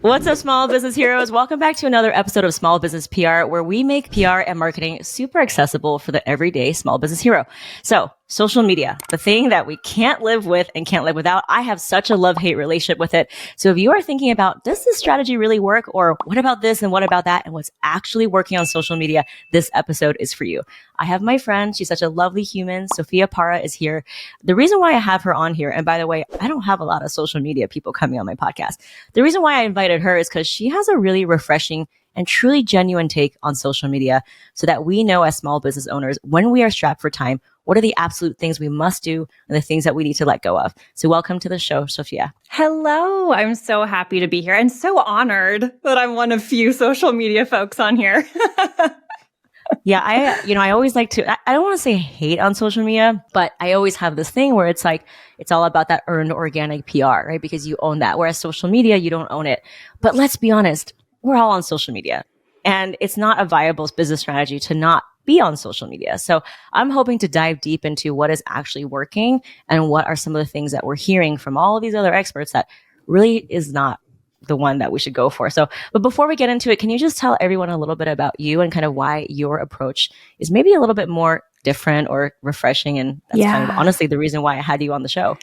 What's up, small business heroes? Welcome back to another episode of Small Business PR, where we make PR and marketing super accessible for the everyday small business hero. So, social media, the thing that we can't live with and can't live without. I have such a love-hate relationship with it. So if you are thinking about, does this strategy really work? Or what about this and what about that? And what's actually working on social media, this episode is for you. I have my friend. She's such a lovely human. Sophia Parra is here. The reason why I have her on here, and by the way, I don't have a lot of social media people coming on my podcast. The reason why I invited her is because she has a really refreshing and truly genuine take on social media, so that we know as small business owners, when we are strapped for time, what are the absolute things we must do and the things that we need to let go of. So welcome to the show, Sophia. Hello. I'm so happy to be here and so honored that I'm one of few social media folks on here. Yeah, I always like to, I don't want to say hate on social media, but I always have this thing where it's like, it's all about that earned organic PR, right? Because you own that. Whereas social media, you don't own it. But let's be honest, we're all on social media, and it's not a viable business strategy to not be on social media. So I'm hoping to dive deep into what is actually working and what are some of the things that we're hearing from all of these other experts that really is not the one that we should go for. So, but before we get into it, can you just tell everyone a little bit about you and kind of why your approach is maybe a little bit more different or refreshing? And that's kind of honestly the reason why I had you on the show.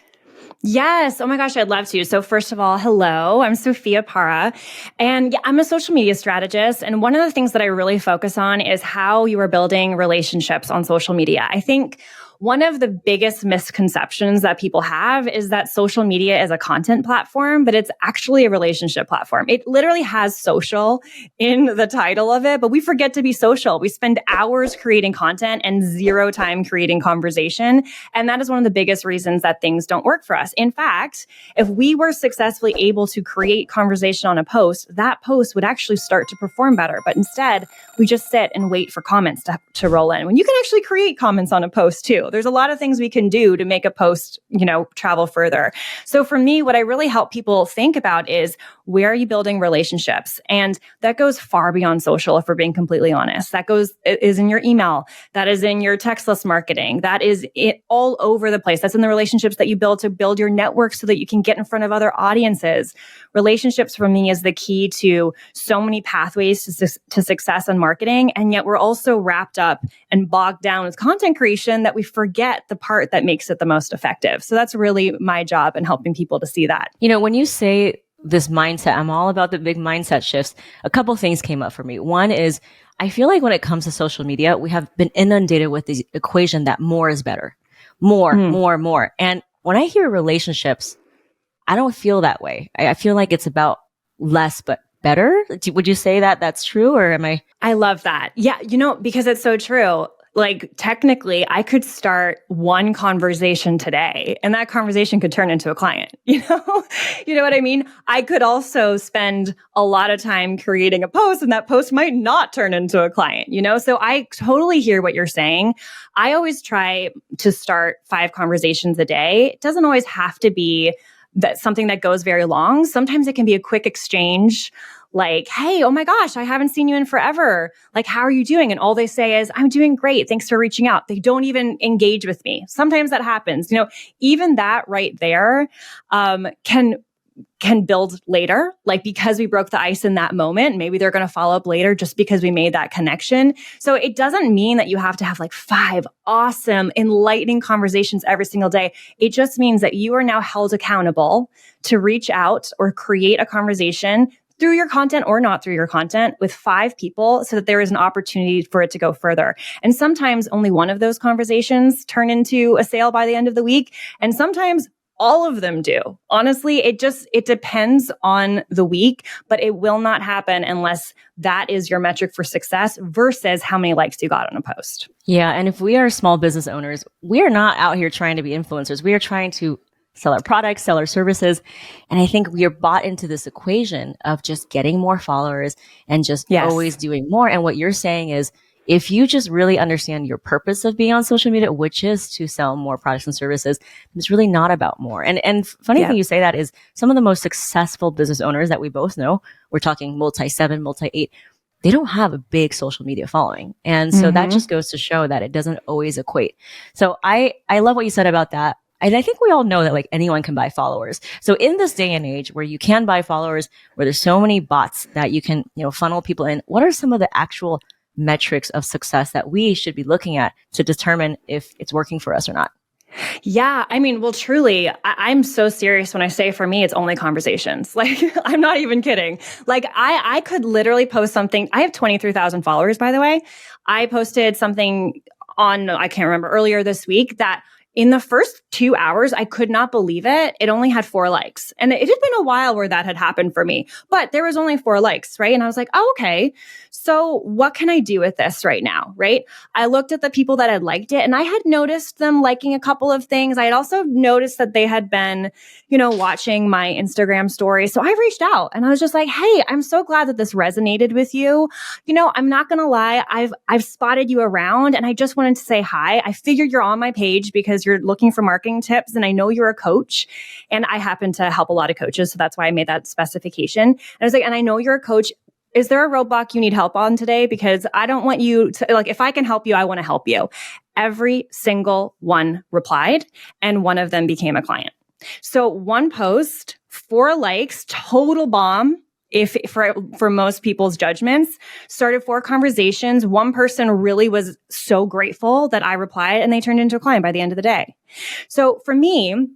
Yes. Oh my gosh, I'd love to. So first of all, hello, I'm Sophia Parra, and yeah, I'm a social media strategist. And one of the things that I really focus on is how you are building relationships on social media. I think one of the biggest misconceptions that people have is that social media is a content platform, but it's actually a relationship platform. It literally has social in the title of it, but we forget to be social. We spend hours creating content and zero time creating conversation. And that is one of the biggest reasons that things don't work for us. In fact, if we were successfully able to create conversation on a post, that post would actually start to perform better. But instead, we just sit and wait for comments to roll in. When you can actually create comments on a post too. There's a lot of things we can do to make a post, travel further. So for me, what I really help people think about is, where are you building relationships? And that goes far beyond social, if we're being completely honest. That is in your email. That is in your text list marketing. That is it all over the place. That's in the relationships that you build to build your network so that you can get in front of other audiences. Relationships for me is the key to so many pathways to success in marketing. And yet we're also wrapped up and bogged down with content creation that we forget the part that makes it the most effective. So that's really my job in helping people to see that. When you say this mindset, I'm all about the big mindset shifts. A couple things came up for me. One is, I feel like when it comes to social media, we have been inundated with the equation that more is better. More. And when I hear relationships, I don't feel that way. I feel like it's about less, but better. Would you say that that's true, or am I? I love that. Yeah, because it's so true. Like, technically, I could start one conversation today, and that conversation could turn into a client. You know what I mean? I could also spend a lot of time creating a post, and that post might not turn into a client, So I totally hear what you're saying. I always try to start 5 conversations a day. It doesn't always have to be that's something that goes very long. Sometimes it can be a quick exchange, like, hey, oh my gosh, I haven't seen you in forever. Like, how are you doing? And all they say is, I'm doing great. Thanks for reaching out. They don't even engage with me. Sometimes that happens. Even that right there can build later, like, because we broke the ice in that moment. Maybe they're going to follow up later just because we made that connection. So it doesn't mean that you have to have like 5 awesome, enlightening conversations every single day. It just means that you are now held accountable to reach out or create a conversation through your content or not through your content with 5 people, so that there is an opportunity for it to go further. And sometimes only one of those conversations turn into a sale by the end of the week. And sometimes all of them do. Honestly, it depends on the week, but it will not happen unless that is your metric for success versus how many likes you got on a post. Yeah. And if we are small business owners, we are not out here trying to be influencers. We are trying to sell our products, sell our services. And I think we are bought into this equation of just getting more followers and just always doing more. And what you're saying is, if you just really understand your purpose of being on social media, which is to sell more products and services, it's really not about more. And funny thing you say that is, some of the most successful business owners that we both know, we're talking multi-7, multi-8, they don't have a big social media following. And so that just goes to show that it doesn't always equate. So I love what you said about that. And I think we all know that like anyone can buy followers. So in this day and age where you can buy followers, where there's so many bots that you can, funnel people in, what are some of the actual metrics of success that we should be looking at to determine if it's working for us or not? Yeah. I mean, well, truly, I'm so serious when I say for me, it's only conversations. Like, I'm not even kidding. Like, I could literally post something. I have 23,000 followers, by the way. I posted something on, I can't remember, earlier this week that in the first 2 hours, I could not believe it. It only had 4 likes. And it had been a while where that had happened for me, but there was only 4 likes, right? And I was like, oh, okay. So what can I do with this right now, right? I looked at the people that had liked it and I had noticed them liking a couple of things. I had also noticed that they had been, watching my Instagram story. So I reached out and I was just like, hey, I'm so glad that this resonated with you. I'm not going to lie. I've spotted you around and I just wanted to say hi. I figured you're on my page because you're looking for marketing tips and I know you're a coach and I happen to help a lot of coaches. So that's why I made that specification. And I was like, and I know you're a coach. Is there a roadblock you need help on today? Because I don't want you to, like, if I can help you, I want to help you. Every single one replied and one of them became a client. So one post, 4 likes, total bomb. If for most people's judgments, started 4 conversations. One person really was so grateful that I replied and they turned into a client by the end of the day. So for me,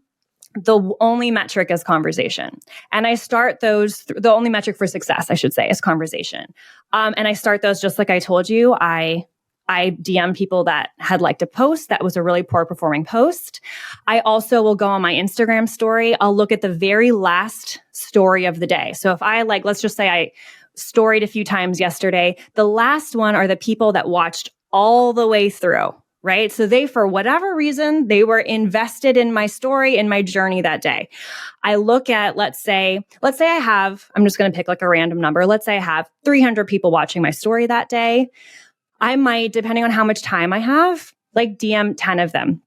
the only metric is conversation. And I start those, the only metric for success, I should say, is conversation. And I start those just like I told you. I DM people that had liked a post that was a really poor performing post. I also will go on my Instagram story. I'll look at the very last story of the day. So if I let's just say I storied a few times yesterday, the last one are the people that watched all the way through, right? So they, for whatever reason, they were invested in my story, in my journey that day. I look at, let's say I have, I'm just going to pick like a random number. Let's say I have 300 people watching my story that day. I might, depending on how much time I have, DM 10 of them,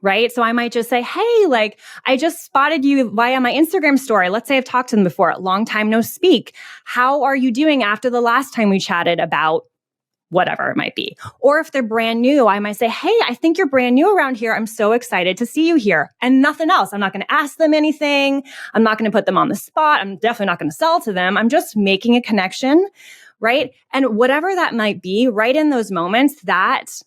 right? So I might just say, hey, I just spotted you via my Instagram story. Let's say I've talked to them before, long time no speak. How are you doing after the last time we chatted about whatever it might be? Or if they're brand new, I might say, hey, I think you're brand new around here. I'm so excited to see you here. And nothing else. I'm not going to ask them anything. I'm not going to put them on the spot. I'm definitely not going to sell to them. I'm just making a connection, right? And whatever that might be, right in those moments that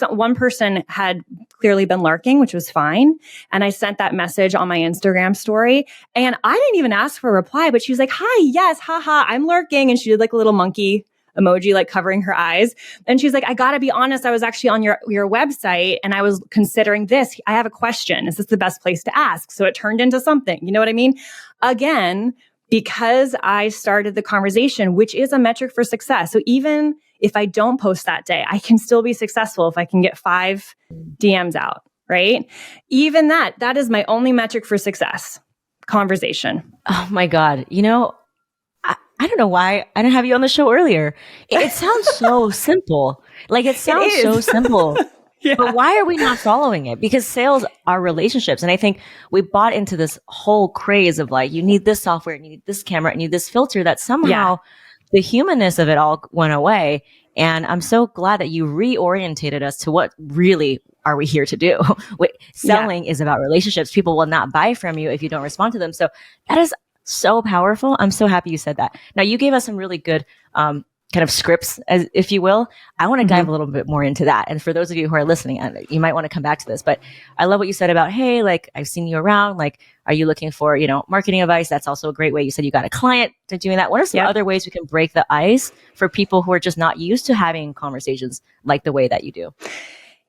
one person had clearly been lurking, which was fine. And I sent that message on my Instagram story and I didn't even ask for a reply, but she was like, hi, yes, haha, I'm lurking. And she did a little monkey emoji, covering her eyes. And she's like, I gotta be honest, I was actually on your website and I was considering this. I have a question. Is this the best place to ask? So it turned into something, you know what I mean? Again, because I started the conversation, which is a metric for success. So even if I don't post that day, I can still be successful if I can get 5 DMs out, right? Even that is my only metric for success, conversation. Oh my God. I don't know why I didn't have you on the show earlier. It sounds so simple. It sounds so simple. Yeah. But why are we not following it? Because sales are relationships. And I think we bought into this whole craze of you need this software, you need this camera, you need this filter, that somehow the humanness of it all went away. And I'm so glad that you reorientated us to what really are we here to do. Selling is about relationships. People will not buy from you if you don't respond to them. So that is so powerful. I'm so happy you said that. Now you gave us some really good, kind of scripts, as if you will. I want to dive a little bit more into that. And for those of you who are listening, you might want to come back to this, but I love what you said about, hey, I've seen you around. Are you looking for, marketing advice? That's also a great way. You said you got a client to doing that. What are some other ways we can break the ice for people who are just not used to having conversations like the way that you do?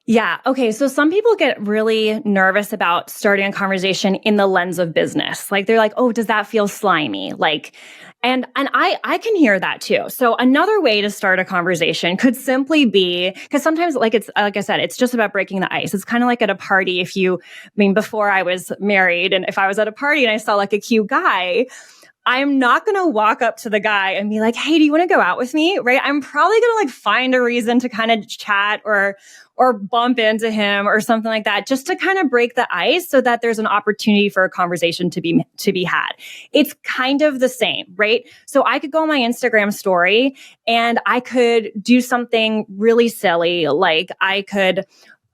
Yeah. Okay. So some people get really nervous about starting a conversation in the lens of business. They're like, oh, does that feel slimy? And I can hear that too. So another way to start a conversation could simply be, because sometimes it's, like I said, it's just about breaking the ice. It's kind of like at a party. Before I was married and if I was at a party and I saw a cute guy, I'm not going to walk up to the guy and be like, hey, do you want to go out with me? Right. I'm probably going to find a reason to kind of chat or bump into him or something like that, just to kind of break the ice so that there's an opportunity for a conversation to be had. It's kind of the same, right? So I could go on my Instagram story and I could do something really silly. I could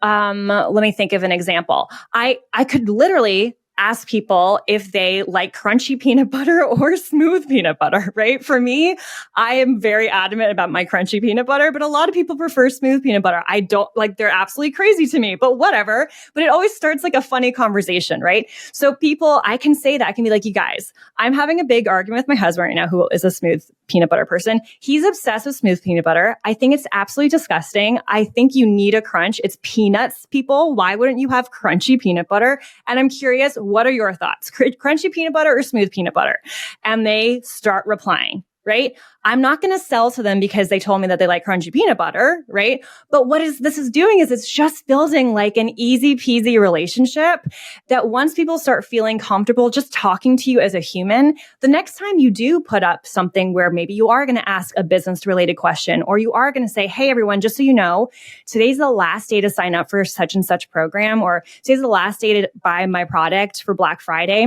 Let me think of an example. I could literally ask people if they like crunchy peanut butter or smooth peanut butter, right? For me, I am very adamant about my crunchy peanut butter, but a lot of people prefer smooth peanut butter. I don't like, they're absolutely crazy to me, but whatever. But it always starts like a funny conversation, right? So people, I can say that, I can be like, you guys, I'm having a big argument with my husband right now, who is a smooth peanut butter person. He's obsessed with smooth peanut butter. I think it's absolutely disgusting. I think you need a crunch. It's peanuts, people. Why wouldn't you have crunchy peanut butter? And I'm curious, what are your thoughts? Crunchy peanut butter or smooth peanut butter? And they start replying, right? I'm not going to sell to them because they told me that they like crunchy peanut butter, right? But what this is doing is it's just building like an easy peasy relationship that once people start feeling comfortable just talking to you as a human, the next time you do put up something where maybe you are going to ask a business related question, or you are going to say, hey, everyone, just so you know, today's the last day to sign up for such and such program, or today's the last day to buy my product for Black Friday.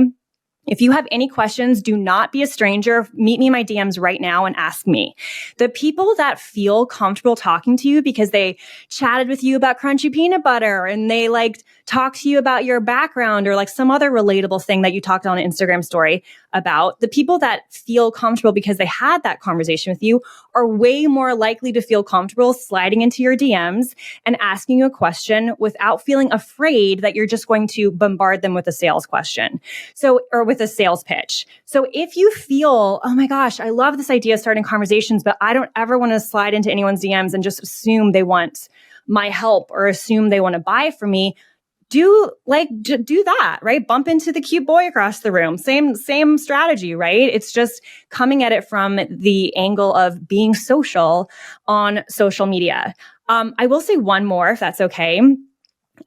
If you have any questions, do not be a stranger. Meet me in my DMs right now and ask me. The people that feel comfortable talking to you because they chatted with you about crunchy peanut butter and they like talk to you about your background or like some other relatable thing that you talked on an Instagram story about, the people that feel comfortable because they had that conversation with you are way more likely to feel comfortable sliding into your DMs and asking you a question without feeling afraid that you're just going to bombard them with a sales question. So, or with a sales pitch. So if you feel, oh my gosh, I love this idea of starting conversations, but I don't ever want to slide into anyone's DMs and just assume they want my help or assume they want to buy from me, do that, right? Bump into the cute boy across the room. Same strategy, right? It's just coming at it from the angle of being social on social media. I will say one more, if that's okay.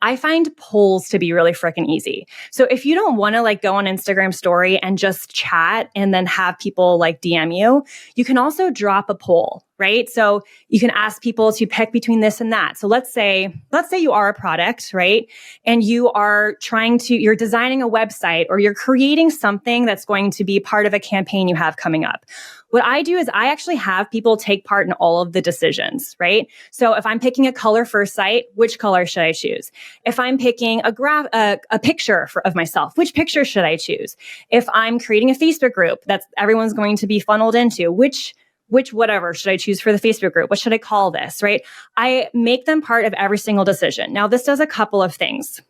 I find polls to be really freaking easy. So if you don't want to like go on Instagram story and just chat and then have people like DM you, you can also drop a poll, right? So you can ask people to pick between this and that. So let's say you are a product, right? And you're designing a website or you're creating something that's going to be part of a campaign you have coming up. What I do is I actually have people take part in all of the decisions, right? So if I'm picking a color for a site, which color should I choose? If I'm picking a picture of myself, which picture should I choose? If I'm creating a Facebook group that everyone's going to be funneled into, which whatever should I choose for the Facebook group? What should I call this, right? I make them part of every single decision. Now, this does a couple of things.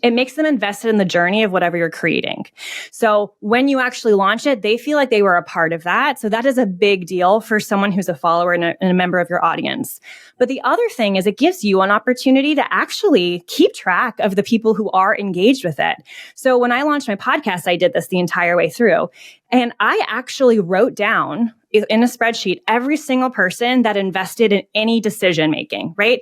It makes them invested in the journey of whatever you're creating. So when you actually launch it, they feel like they were a part of that. So that is a big deal for someone who's a follower and a member of your audience. But the other thing is it gives you an opportunity to actually keep track of the people who are engaged with it. So when I launched my podcast, I did this the entire way through. And I actually wrote down in a spreadsheet every single person that invested in any decision making, right?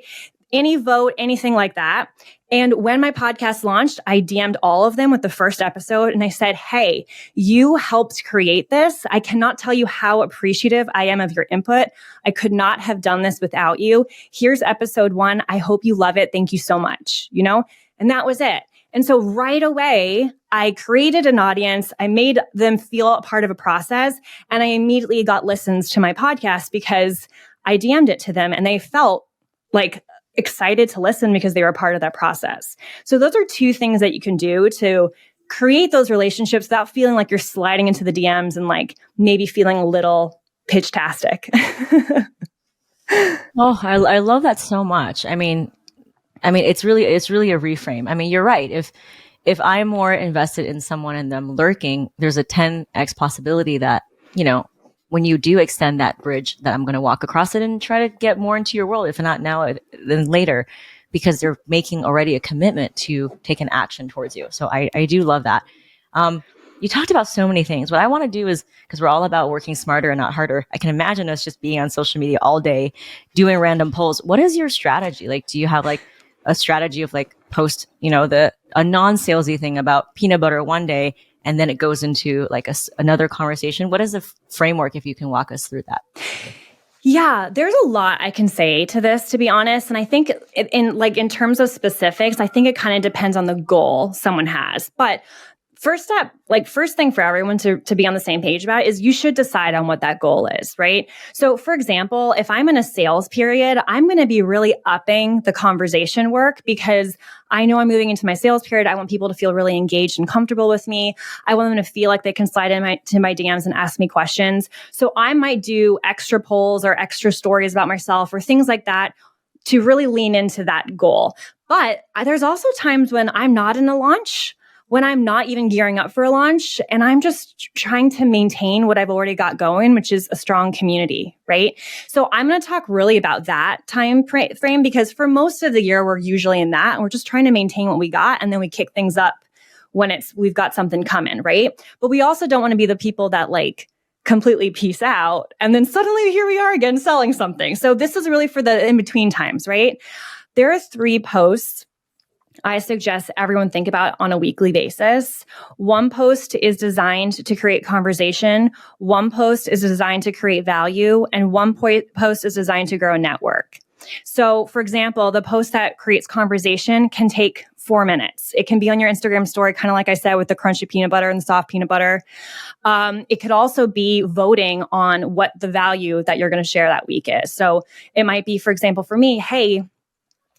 Any vote, anything like that. And when my podcast launched, I DM'd all of them with the first episode and I said, hey, you helped create this. I cannot tell you how appreciative I am of your input. I could not have done this without you. Here's episode 1. I hope you love it. Thank you so much. And that was it. And so right away, I created an audience. I made them feel a part of a process. And I immediately got listens to my podcast because I DM'd it to them and they felt like excited to listen because they were part of that process. So those are 2 things that you can do to create those relationships without feeling like you're sliding into the DMs and like maybe feeling a little pitch-tastic. Oh, I love that so much. I mean, it's really a reframe. I mean, you're right. If I'm more invested in someone and them lurking, there's a 10x possibility that, when you do extend that bridge, that I'm going to walk across it and try to get more into your world, if not now, then later, because they're making already a commitment to take an action towards you. So I do love that. You talked about so many things. What I want to do is, because we're all about working smarter and not harder, I can imagine us just being on social media all day, doing random polls. What is your strategy? Like, do you have like a strategy of like post, a non-salesy thing about peanut butter one day, and then it goes into like another conversation? What is the framework, if you can walk us through that? Yeah, there's a lot I can say to this, to be honest. And I think in terms of specifics, I think it kind of depends on the goal someone has. But first step, like first thing for everyone to be on the same page about is you should decide on what that goal is, right? So for example, if I'm in a sales period, I'm going to be really upping the conversation work because I know I'm moving into my sales period. I want people to feel really engaged and comfortable with me. I want them to feel like they can slide to my DMs and ask me questions. So I might do extra polls or extra stories about myself or things like that to really lean into that goal. But there's also times when I'm not in a launch, when I'm not even gearing up for a launch, and I'm just trying to maintain what I've already got going, which is a strong community, right? So I'm going to talk really about that time frame because for most of the year, we're usually in that and we're just trying to maintain what we got. And then we kick things up when we've got something coming, right? But we also don't want to be the people that like completely peace out. And then suddenly here we are again selling something. So this is really for the in-between times, right? There are 3 posts I suggest everyone think about on a weekly basis. One post is designed to create conversation. One post is designed to create value. And one post is designed to grow a network. So for example, the post that creates conversation can take 4 minutes. It can be on your Instagram story, kind of like I said, with the crunchy peanut butter and the soft peanut butter. It could also be voting on what the value that you're going to share that week is. So it might be, for example, for me, hey,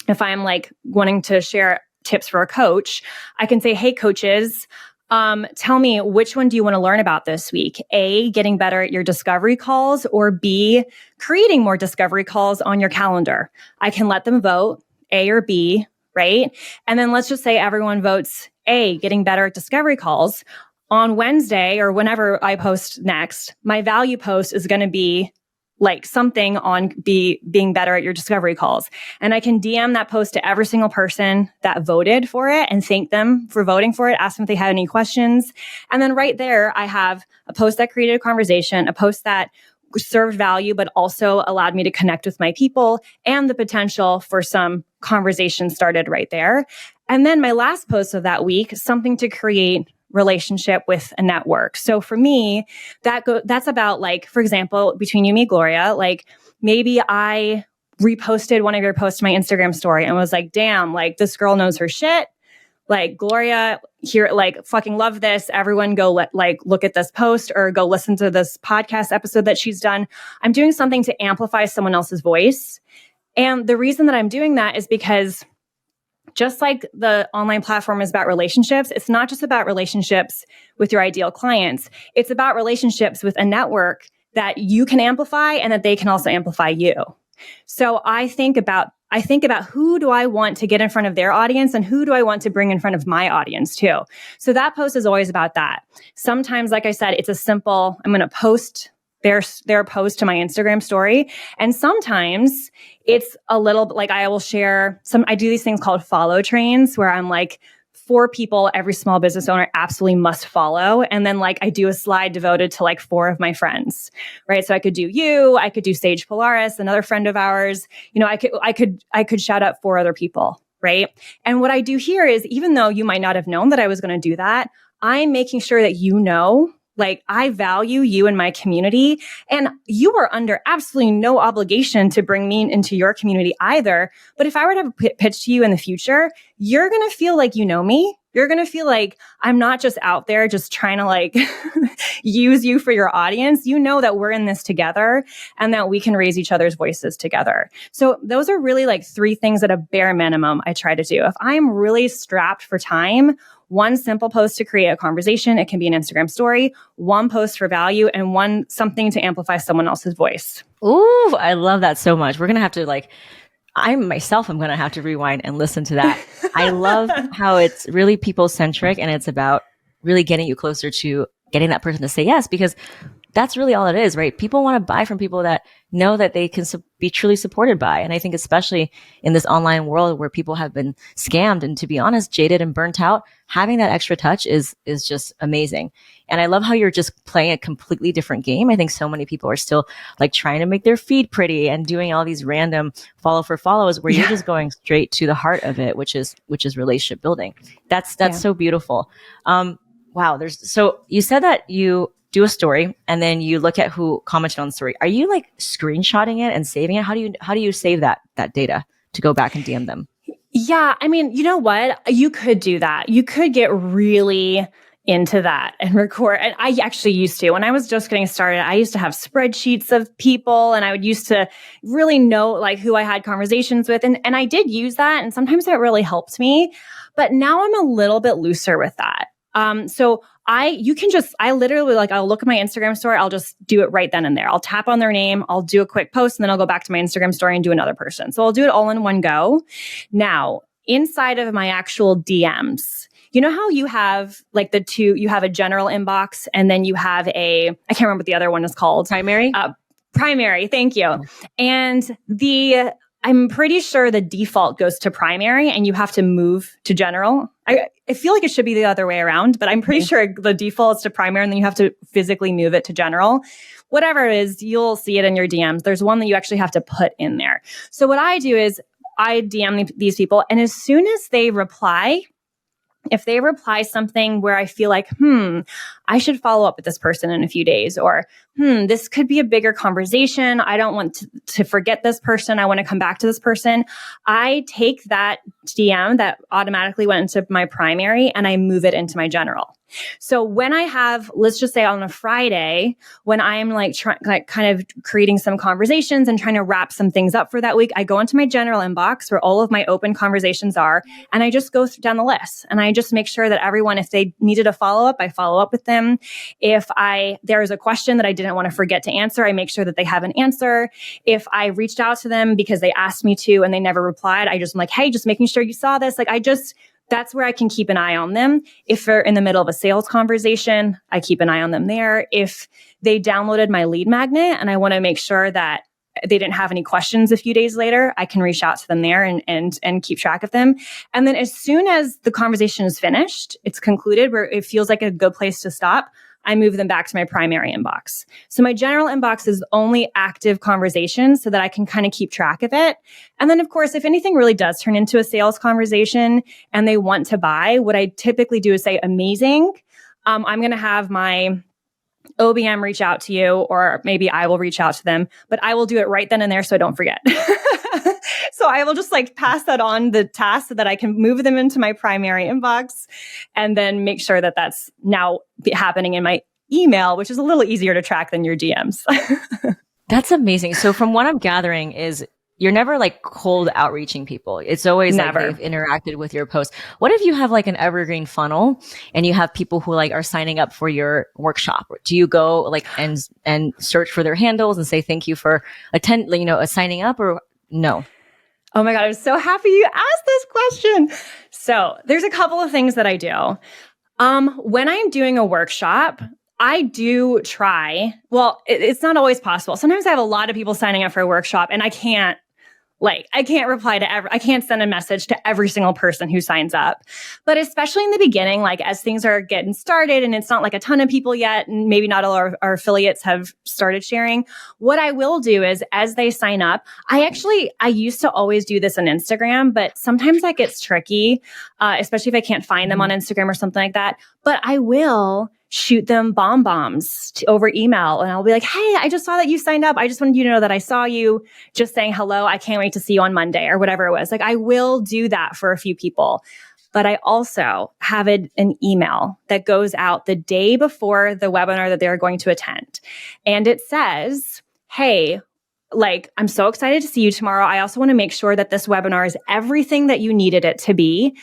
if I'm like wanting to share tips for a coach, I can say, hey, coaches, tell me which one do you want to learn about this week? A, getting better at your discovery calls, or B, creating more discovery calls on your calendar. I can let them vote A or B, right? And then let's just say everyone votes A, getting better at discovery calls. On Wednesday or whenever I post next, my value post is going to be like something on being better at your discovery calls. And I can DM that post to every single person that voted for it and thank them for voting for it, ask them if they had any questions. And then right there, I have a post that created a conversation, a post that served value, but also allowed me to connect with my people and the potential for some conversation started right there. And then my last post of that week, something to create relationship with a network. So for me, that's about like, for example, between you, me, Gloria, like maybe I reposted one of your posts to my Instagram story and was like, damn, like this girl knows her shit. Like Gloria here, like fucking love this. Everyone go look at this post or go listen to this podcast episode that she's done. I'm doing something to amplify someone else's voice. And the reason that I'm doing that is because just like the online platform is about relationships, it's not just about relationships with your ideal clients. It's about relationships with a network that you can amplify and that they can also amplify you. So I think about who do I want to get in front of their audience and who do I want to bring in front of my audience too. So that post is always about that. Sometimes, like I said, it's a simple, I'm going to post their post to my Instagram story. And sometimes it's a little like I do these things called follow trains where I'm like 4 people every small business owner absolutely must follow. And then like I do a slide devoted to like 4 of my friends, right? So I could do you, I could do Sage Polaris, another friend of ours. You know, I could shout out 4 other people, right? And what I do here is even though you might not have known that I was going to do that, I'm making sure that you know, like I value you and my community, and you are under absolutely no obligation to bring me into your community either. But if I were to have a pitch to you in the future, you're going to feel like you know me. You're going to feel like I'm not just out there just trying to like use you for your audience. You know that we're in this together and that we can raise each other's voices together. So those are really like 3 things at a bare minimum I try to do. If I'm really strapped for time, one simple post to create a conversation. It can be an Instagram story, 1 post for value, and 1 something to amplify someone else's voice. Ooh, I love that so much. We're going to have to I'm going to have to rewind and listen to that. I love how it's really people centric and it's about really getting you closer to getting that person to say yes, because that's really all it is, right? People want to buy from people that know that they can be truly supported by. And I think especially in this online world where people have been scammed and, to be honest, jaded and burnt out, having that extra touch is just amazing. And I love how you're just playing a completely different game. I think so many people are still like trying to make their feed pretty and doing all these random follow for follows where you're just going straight to the heart of it, which is relationship building. That's so beautiful. Wow. So you said that you do a story and then you look at who commented on the story. Are you like screenshotting it and saving it? How do you save that data to go back and DM them? Yeah. I mean, you know what? You could do that. You could get really into that and record. And I actually used to, when I was just getting started, I used to have spreadsheets of people and I would used to really know like who I had conversations with. And I did use that. And sometimes it really helped me, but now I'm a little bit looser with that. I literally like, I'll look at my Instagram story. I'll just do it right then and there. I'll tap on their name. I'll do a quick post and then I'll go back to my Instagram story and do another person. So I'll do it all in one go. Now, inside of my actual DMs, you know how you have like you have a general inbox and then you have I can't remember what the other one is called. Primary? Primary. Thank you. And I'm pretty sure the default goes to primary and you have to move to general. I feel like it should be the other way around, but I'm pretty sure the default is to primary and then you have to physically move it to general. Whatever it is, you'll see it in your DMs. There's one that you actually have to put in there. So what I do is I DM these people, and as soon as they reply, if they reply something where I feel like, I should follow up with this person in a few days, or, this could be a bigger conversation. I don't want to forget this person. I want to come back to this person. I take that DM that automatically went into my primary and I move it into my general. So when I have, let's just say on a Friday, when I'm like kind of creating some conversations and trying to wrap some things up for that week, I go into my general inbox where all of my open conversations are, and I just go down the list and I just make sure that everyone, if they needed a follow up, I follow up with them. If there is a question that I didn't want to forget to answer, I make sure that they have an answer. If I reached out to them because they asked me to and they never replied, I just am like, hey, just making sure you saw this. That's where I can keep an eye on them. If they're in the middle of a sales conversation, I keep an eye on them there. If they downloaded my lead magnet and I want to make sure that they didn't have any questions a few days later, I can reach out to them there and keep track of them. And then as soon as the conversation is finished, it's concluded where it feels like a good place to stop, I move them back to my primary inbox. So my general inbox is only active conversations so that I can kind of keep track of it. And then, of course, if anything really does turn into a sales conversation and they want to buy, what I typically do is say, amazing. I'm going to have my OBM reach out to you, or maybe I will reach out to them, but I will do it right then and there so I don't forget. So I will just like pass that on the task so that I can move them into my primary inbox and then make sure that that's now happening in my email, which is a little easier to track than your DMs. That's amazing. So from what I'm gathering is you're never like cold outreaching people. It's always never. Like they've interacted with your post. What if you have like an evergreen funnel and you have people who like are signing up for your workshop? Do you go like and search for their handles and say thank you for signing up, or no? Oh my God, I'm so happy you asked this question. So there's a couple of things that I do. When I'm doing a workshop, I do try. Well, it's not always possible. Sometimes I have a lot of people signing up for a workshop and I can't reply to I can't send a message to every single person who signs up. But especially in the beginning, like as things are getting started and it's not like a ton of people yet, and maybe not all our affiliates have started sharing, what I will do is as they sign up, I used to always do this on Instagram, but sometimes that gets tricky, especially if I can't find them on Instagram or something like that. But I will shoot them bombs over email. And I'll be like, hey, I just saw that you signed up. I just wanted you to know that I saw you, just saying hello. I can't wait to see you on Monday, or whatever it was. Like I will do that for a few people. But I also have an email that goes out the day before the webinar that they're going to attend. And it says, hey, like, I'm so excited to see you tomorrow. I also want to make sure that this webinar is everything that you needed it to be.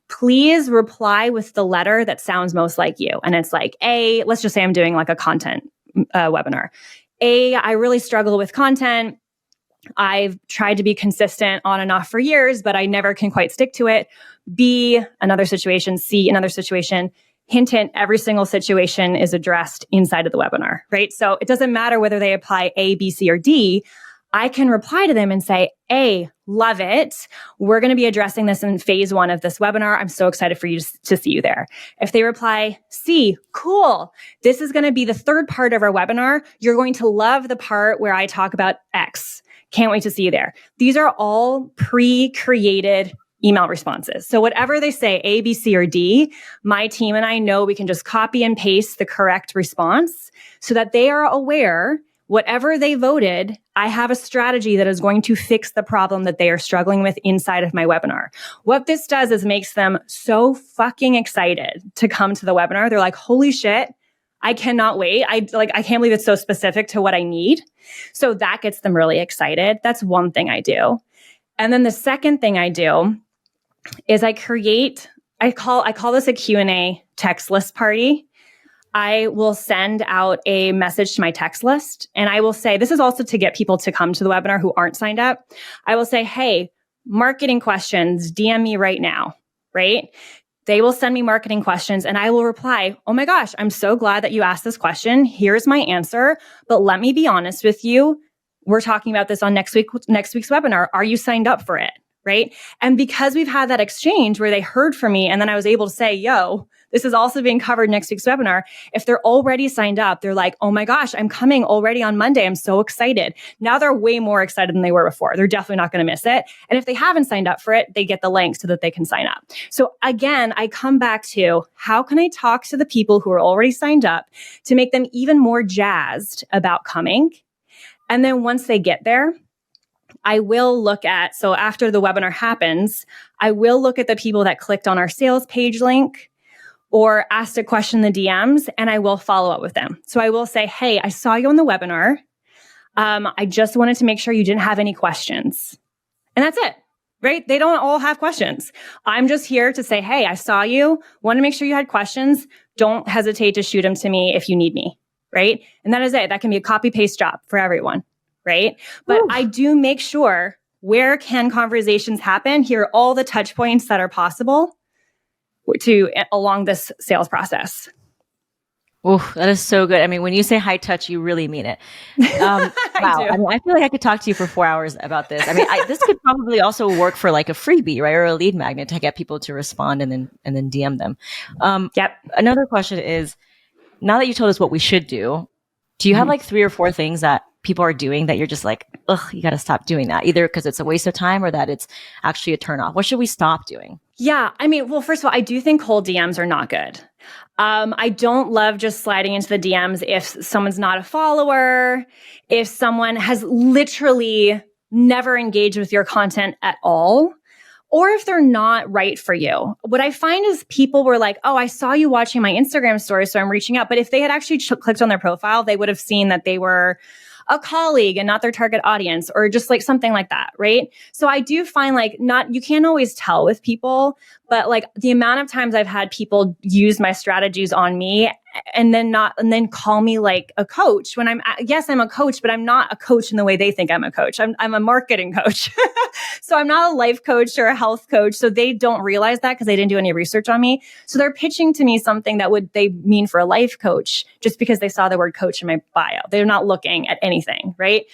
Please reply with the letter that sounds most like you. And it's like, let's just say I'm doing like a content webinar. I really struggle with content. I've tried to be consistent on and off for years, but I never can quite stick to it. B, another situation. C, another situation. Hint, hint, every single situation is addressed inside of the webinar, right? So it doesn't matter whether they apply A, B, C, or D. I can reply to them and say, A, love it. We're going to be addressing this in phase 1 of this webinar. I'm so excited for you to see you there. If they reply, C, cool. This is going to be the third part of our webinar. You're going to love the part where I talk about X. Can't wait to see you there. These are all pre-created email responses. So whatever they say, A, B, C, or D, my team and I know we can just copy and paste the correct response so that they are aware whatever they voted, I have a strategy that is going to fix the problem that they are struggling with inside of my webinar. What this does is makes them so fucking excited to come to the webinar. They're like, holy shit, I cannot wait. I can't believe it's so specific to what I need. So that gets them really excited. That's one thing I do. And then the second thing I do is I call this a Q&A text list party. I will send out a message to my text list, and I will say, this is also to get people to come to the webinar who aren't signed up. I will say, hey, marketing questions, DM me right now, right? They will send me marketing questions and I will reply, oh my gosh, I'm so glad that you asked this question. Here's my answer. But let me be honest with you. We're talking about this on next week's webinar. Are you signed up for it? Right? And because we've had that exchange where they heard from me and then I was able to say, yo, this is also being covered next week's webinar. If they're already signed up, they're like, oh my gosh, I'm coming already on Monday. I'm so excited. Now they're way more excited than they were before. They're definitely not going to miss it. And if they haven't signed up for it, they get the link so that they can sign up. So again, I come back to how can I talk to the people who are already signed up to make them even more jazzed about coming? And then once they get there, I will look at, so after the webinar happens, I will look at the people that clicked on our sales page link or asked a question in the DMs, and I will follow up with them. So I will say, hey, I saw you on the webinar. I just wanted to make sure you didn't have any questions. And that's it, right? They don't all have questions. I'm just here to say, hey, I saw you, want to make sure you had questions. Don't hesitate to shoot them to me if you need me, right? And that is it. That can be a copy-paste job for everyone. Right? But I do make sure where can conversations happen? Here are all the touch points that are possible along this sales process. Oh, that is so good. I mean, when you say high touch, you really mean it. Wow. I mean, I feel like I could talk to you for 4 hours about this. I mean, this could probably also work for like a freebie, right? Or a lead magnet to get people to respond and then DM them. Yep. Another question is, now that you told us what we should do you have like 3 or 4 things that people are doing that you're just like, ugh, you got to stop doing that, either because it's a waste of time or that it's actually a turnoff? What should we stop doing? Yeah. I mean, well, first of all, I do think cold DMs are not good. I don't love just sliding into the DMs if someone's not a follower, if someone has literally never engaged with your content at all, or if they're not right for you. What I find is people were like, oh, I saw you watching my Instagram story, so I'm reaching out. But if they had actually clicked on their profile, they would have seen that they were a colleague and not their target audience, or just like something like that, right? So I do find like you can't always tell with people, but like the amount of times I've had people use my strategies on me and then call me like a coach when I'm a coach, but I'm not a coach in the way they think I'm a coach. I'm a marketing coach. So I'm not a life coach or a health coach. So they don't realize that because they didn't do any research on me. So they're pitching to me something that they mean for a life coach just because they saw the word coach in my bio. They're not looking at anything, right?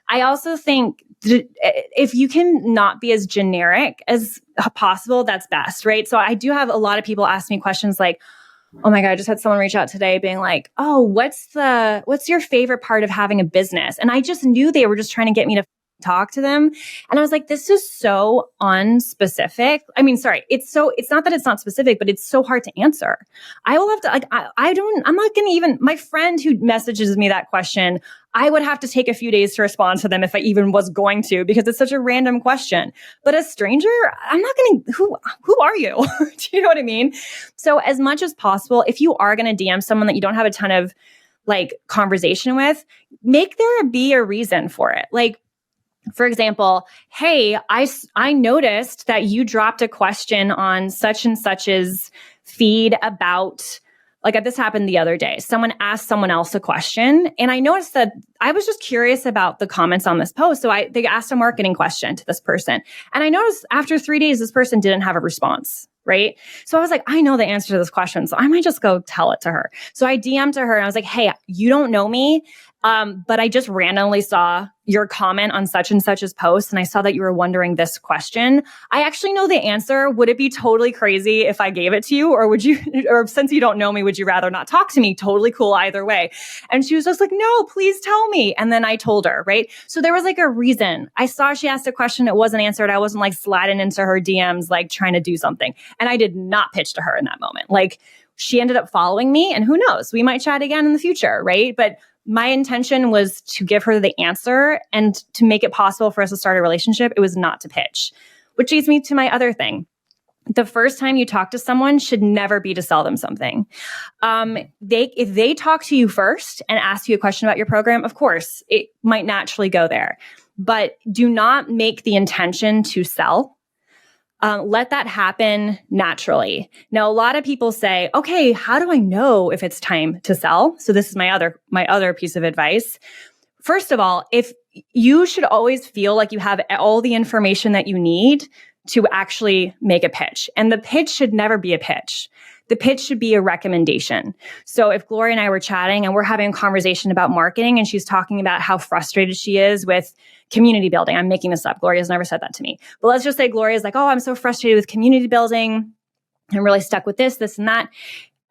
I also think if you can not be as generic as possible, that's best, right? So I do have a lot of people ask me questions like, oh my God, I just had someone reach out today being like, oh, what's your favorite part of having a business? And I just knew they were just trying to get me to talk to them. And I was like, this is so unspecific. I mean, sorry, it's not that it's not specific, but it's so hard to answer. I will have to, like, I'm not going to even, my friend who messages me that question, I would have to take a few days to respond to them if I even was going to, because it's such a random question. But a stranger, I'm not going to, who are you? Do you know what I mean? So as much as possible, if you are going to DM someone that you don't have a ton of like conversation with, make there be a reason for it. Like, for example, hey, I noticed that you dropped a question on such and such's feed about, like this happened the other day. Someone asked someone else a question, and I noticed that I was just curious about the comments on this post. So they asked a marketing question to this person. And I noticed after 3 days, this person didn't have a response, right? So I was like, I know the answer to this question, so I might just go tell it to her. So I DM'd to her and I was like, hey, you don't know me, but I just randomly saw your comment on such and such's post, and I saw that you were wondering this question. I actually know the answer. Would it be totally crazy if I gave it to you? Or or since you don't know me, would you rather not talk to me? Totally cool either way. And she was just like, no, please tell me. And then I told her, right? So there was like a reason. I saw she asked a question that wasn't answered. I wasn't like sliding into her DMs, like trying to do something. And I did not pitch to her in that moment. Like she ended up following me, and who knows, we might chat again in the future, right? But my intention was to give her the answer and to make it possible for us to start a relationship. It was not to pitch, which leads me to my other thing. The first time you talk to someone should never be to sell them something. If they talk to you first and ask you a question about your program, of course, it might naturally go there. But do not make the intention to sell. Let that happen naturally. Now, a lot of people say, okay, how do I know if it's time to sell? So this is my other piece of advice. First of all, if you should always feel like you have all the information that you need to actually make a pitch. And the pitch should never be a pitch. The pitch should be a recommendation. So if Gloria and I were chatting and we're having a conversation about marketing and she's talking about how frustrated she is with community building, I'm making this up. Gloria's never said that to me. But let's just say Gloria's like, oh, I'm so frustrated with community building. I'm really stuck with this, and that.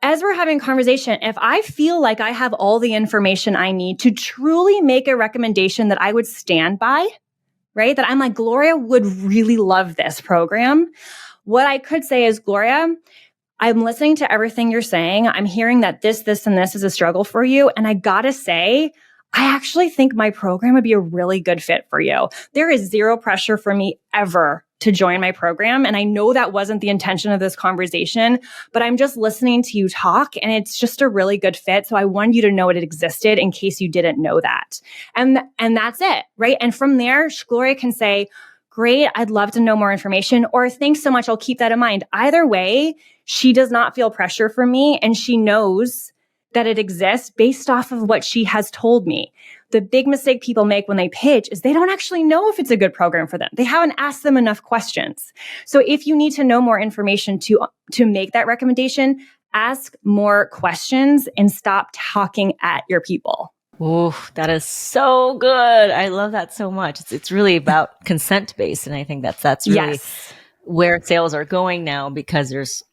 As we're having a conversation, if I feel like I have all the information I need to truly make a recommendation that I would stand by, right? That I'm like, Gloria would really love this program. What I could say is, Gloria, I'm listening to everything you're saying. I'm hearing that this, and this is a struggle for you. And I gotta say, I actually think my program would be a really good fit for you. There is zero pressure for me ever to join my program. And I know that wasn't the intention of this conversation, but I'm just listening to you talk and it's just a really good fit. So I wanted you to know it existed in case you didn't know that. And that's it, right? And from there, Gloria can say, great, I'd love to know more information, or thanks so much, I'll keep that in mind. Either way, she does not feel pressure from me and she knows that it exists based off of what she has told me. The big mistake people make when they pitch is they don't actually know if it's a good program for them. They haven't asked them enough questions. So if you need to know more information to make that recommendation, ask more questions and stop talking at your people. Ooh, that is so good. I love that so much. It's really about consent based. And I think that's really where sales are going now, because there's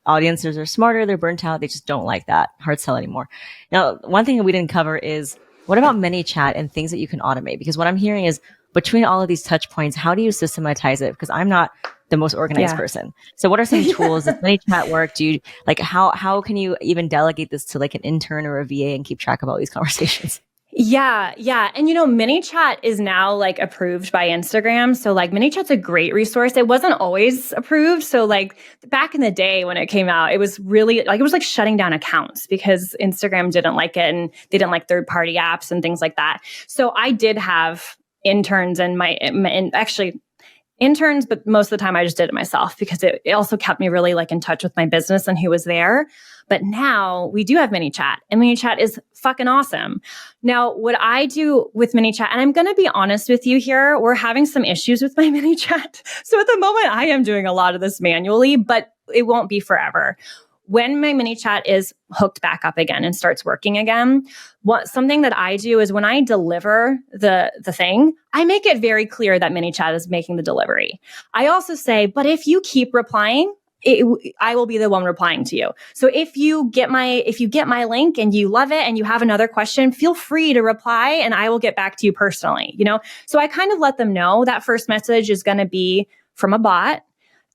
audiences are smarter. They're burnt out. They just don't like that hard sell anymore. Now, one thing that we didn't cover is, what about ManyChat and things that you can automate? Because what I'm hearing is, between all of these touch points, how do you systematize it? Because I'm not the most organized person. So what are some tools? Does ManyChat work? Do you how can you even delegate this to like an intern or a VA and keep track of all these conversations? Yeah. And ManyChat is now like approved by Instagram. So like ManyChat's a great resource. It wasn't always approved. So like back in the day when it came out, it was really like, it was like shutting down accounts because Instagram didn't like it and they didn't like third-party apps and things like that. So I did have interns and actually interns, but most of the time I just did it myself because it also kept me really like in touch with my business and who was there. But now we do have ManyChat, and ManyChat is fucking awesome. Now, what I do with ManyChat, and I'm going to be honest with you here, we're having some issues with my ManyChat. So at the moment I am doing a lot of this manually, but it won't be forever. When my ManyChat is hooked back up again and starts working again, something that I do is when I deliver the thing, I make it very clear that ManyChat is making the delivery. I also say, but if you keep replying, I will be the one replying to you. So if you get my link and you love it and you have another question, feel free to reply and I will get back to you personally, So I kind of let them know that first message is going to be from a bot.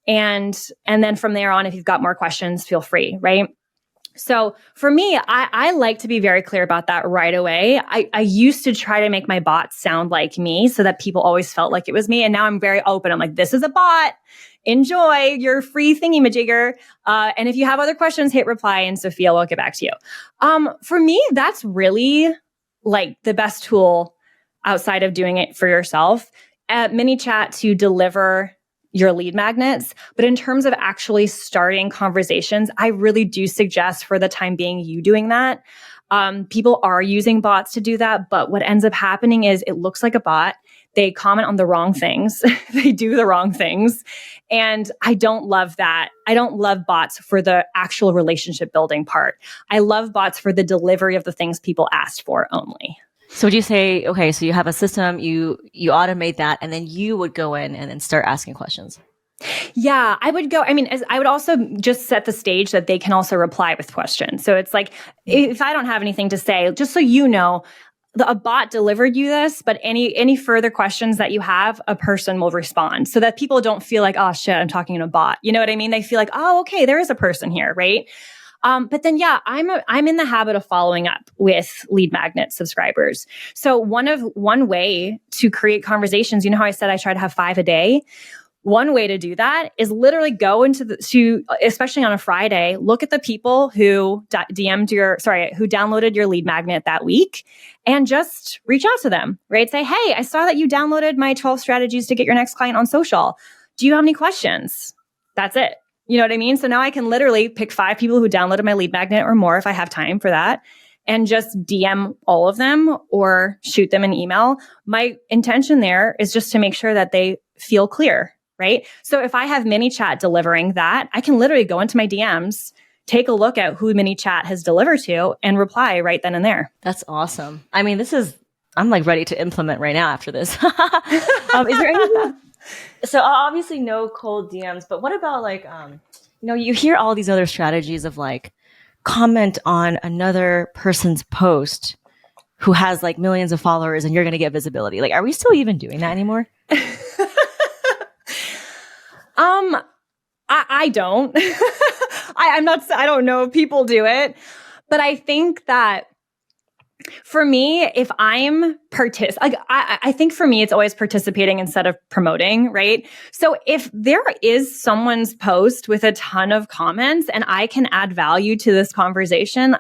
And then from there on, if you've got more questions, feel free, right? So for me, I like to be very clear about that right away. I used to try to make my bots sound like me so that people always felt like it was me. And now I'm very open. I'm like, this is a bot. Enjoy your free thingy-majigger. And if you have other questions, hit reply and Sophia will get back to you. For me, that's really like the best tool outside of doing it for yourself at ManyChat to deliver your lead magnets. But in terms of actually starting conversations, I really do suggest for the time being you doing that. People are using bots to do that, but what ends up happening is it looks like a bot. They comment on the wrong things. They do the wrong things. And I don't love that. I don't love bots for the actual relationship building part. I love bots for the delivery of the things people asked for only. So would you say, okay, so you have a system, you automate that, and then you would go in and then start asking questions? Yeah, I would also just set the stage that they can also reply with questions. So it's like, if I don't have anything to say, just so you know, a bot delivered you this, but any further questions that you have, a person will respond so that people don't feel like, oh shit, I'm talking to a bot. You know what I mean? They feel like, oh, okay, there is a person here, right? But then, yeah, I'm in the habit of following up with lead magnet subscribers. So one way to create conversations, you know how I said I try to have 5 a day? One way to do that is literally go especially on a Friday, look at the people who who downloaded your lead magnet that week and just reach out to them, right? Say, hey, I saw that you downloaded my 12 strategies to get your next client on social. Do you have any questions? That's it. You know what I mean? So now I can literally pick 5 people who downloaded my lead magnet or more if I have time for that and just DM all of them or shoot them an email. My intention there is just to make sure that they feel clear. Right? So if I have ManyChat delivering that, I can literally go into my DMs, take a look at who ManyChat has delivered to and reply right then and there. That's awesome. I mean, I'm like ready to implement right now after this. Is there anything? So obviously no cold DMs, but what about like, you hear all these other strategies of like comment on another person's post who has like millions of followers and you're going to get visibility. Like, are we still even doing that anymore? I don't. I don't know if people do it, but I think that for me, if I'm I think for me, it's always participating instead of promoting, right? So if there is someone's post with a ton of comments and I can add value to this conversation,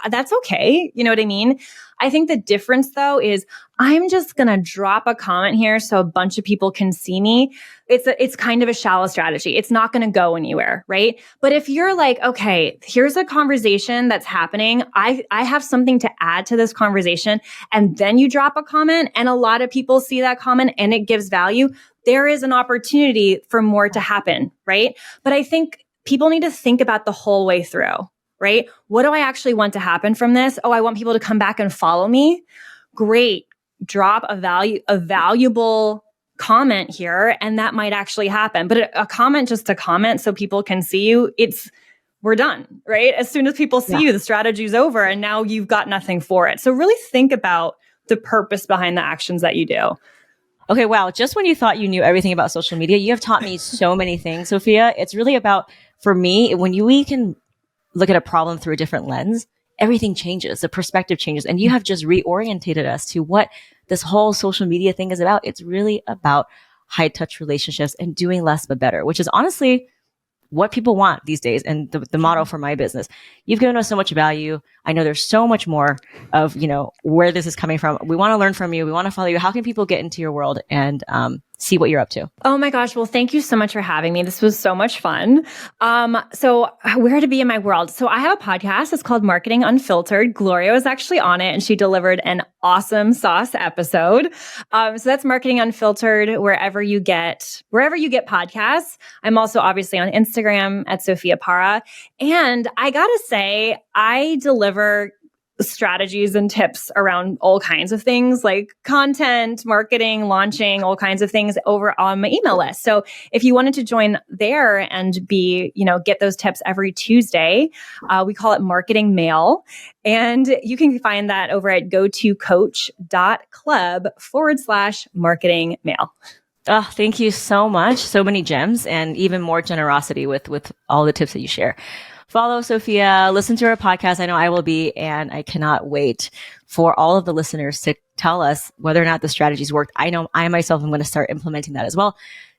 that's okay. You know what I mean? I think the difference though is I'm just going to drop a comment here so a bunch of people can see me. It's kind of a shallow strategy. It's not going to go anywhere, right? But if you're like, okay, here's a conversation that's happening. I have something to add to this conversation. And then you drop a comment and a lot of people see that comment and it gives value. There is an opportunity for more to happen, right? But I think people need to think about the whole way through, right? What do I actually want to happen from this? Oh, I want people to come back and follow me. Great. Drop a valuable comment here and that might actually happen. But a comment just to comment so people can see you, we're done, right? As soon as people see you, the strategy's over and now you've got nothing for it. So really think about the purpose behind the actions that you do. Okay, wow. Just when you thought you knew everything about social media, you have taught me so many things, Sophia. It's really about, for me, when we can look at a problem through a different lens, everything changes. The perspective changes. And you have just reorientated us to what this whole social media thing is about. It's really about high touch relationships and doing less but better, which is honestly what people want these days and the motto for my business. You've given us so much value. I know there's so much more of, where this is coming from. We want to learn from you. We want to follow you. How can people get into your world and see what you're up to? Oh my gosh. Well, thank you so much for having me. This was so much fun. So where to be in my world? So I have a podcast. It's called Marketing Unfiltered. Gloria was actually on it and she delivered an awesome sauce episode. So that's Marketing Unfiltered wherever you get podcasts. I'm also obviously on Instagram at Sophia Parra. And I gotta say, I deliver strategies and tips around all kinds of things like content, marketing, launching, all kinds of things over on my email list. So if you wanted to join there and get those tips every Tuesday, we call it Marketing Mail. And you can find that over at gotocoach.club/marketing mail. Oh, thank you so much. So many gems and even more generosity with all the tips that you share. Follow Sophia, listen to her podcast. I know I will be, and I cannot wait for all of the listeners to tell us whether or not the strategies worked. I know I myself am going to start implementing that as well.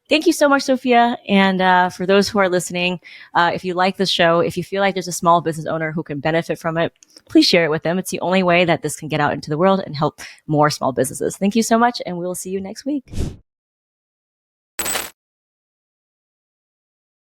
Thank you so much, Sophia. And for those who are listening, if you like this show, if you feel like there's a small business owner who can benefit from it, please share it with them. It's the only way that this can get out into the world and help more small businesses. Thank you so much, and we will see you next week.